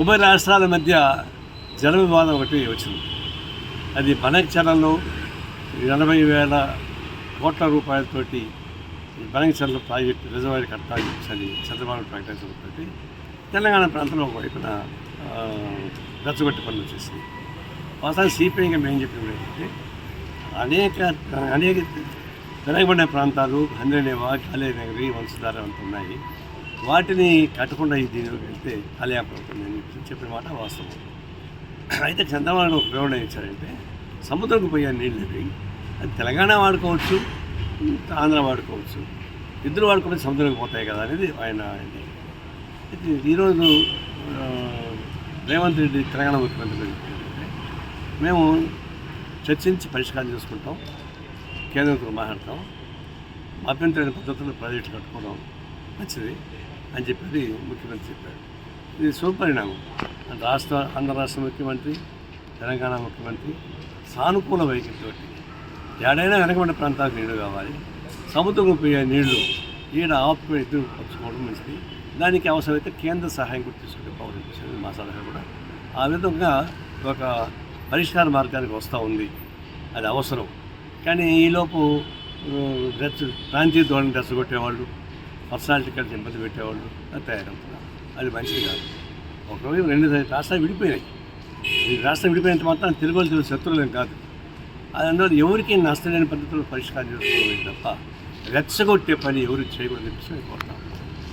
ఉభయ రాష్ట్రాల మధ్య జల వివాదం ఒకటి వచ్చింది. అది బనకచర్లలో 80,000 కోట్ల రూపాయలతోటి బనకచర్ల ప్రాజెక్టు రిజర్వాయర్ కట్టాలని చెప్పి చంద్రబాబు ప్రకటించడంతో తెలంగాణ ప్రాంతంలో ఒకవైపున రెచ్చగొట్టి పనులు చేసింది. వాస్తవానికి సిపిఐగా మేము చెప్పినప్పుడు ఏంటంటే అనేక వెనకబడిన ప్రాంతాలు హంద్రీనేవా, కాళేనగరి, వంశధార అంత ఉన్నాయి. వాటిని కట్టకుండా దీనిలోకి వెళ్తే కాలయాపడుతుంది అని చెప్పిన మాట వాస్తవం. అయితే చంద్రబాబు ఒక ప్రయోజనం ఇచ్చారంటే సముద్రంకు పోయే నీళ్ళవి అది తెలంగాణ వాడుకోవచ్చు, ఆంధ్ర వాడుకోవచ్చు, ఇద్దరు వాడుకుంటే సముద్రంకి పోతాయి కదా అనేది ఆయన. ఈరోజు రేవంత్ రెడ్డి తెలంగాణ ముఖ్యమంత్రి ఏంటంటే మేము చర్చించి పరిష్కారం చేసుకుంటాం, కేంద్రంతో మాట్లాడతాం, అభ్యంతరమైన పద్ధతుల్లో ప్రాజెక్టు కట్టుకోవడం మంచిది అని చెప్పి ముఖ్యమంత్రి చెప్పాడు. ఇది శుభపరిణామం. ఆంధ్ర రాష్ట్ర ముఖ్యమంత్రి, తెలంగాణ ముఖ్యమంత్రి సానుకూల వైఖరితో ఏడైనా వెనకబడిన ప్రాంతాలకు నీళ్లు కావాలి, సముద్రం పోయే నీళ్లు ఈడ ఆపుకుని ఇద్దరు పంచుకోవడం మంచిది. దానికి అవసరమైతే కేంద్ర సహాయం కూడా తీసుకుంటే బాగుంటుంది మా సలహా కూడా. ఆ విధంగా ఒక పరిష్కార మార్గానికి వస్తూ ఉంది. అది అవసరం. కానీ ఈలోపు ప్రాంతీయ ధోరణి రెచ్చగొట్టేవాళ్ళు, పర్సనాలిటీ కలిసి ఇబ్బంది పెట్టేవాళ్ళు తయారవుతున్నారు. అది మంచిది కాదు. ఒకరోజు 2 రాష్ట్రాలు విడిపోయినాయి. ఈ రాష్ట్రం విడిపోయినంత మాత్రం తెలుగు శత్రువులేం కాదు. అది అందువల్ల ఎవరికి నష్టం లేని పద్ధతుల్లో పరిష్కారం చేసుకోవాలి తప్ప రెచ్చగొట్టే పని ఎవరు చేయకూడదు చెప్పి కోరుతాం.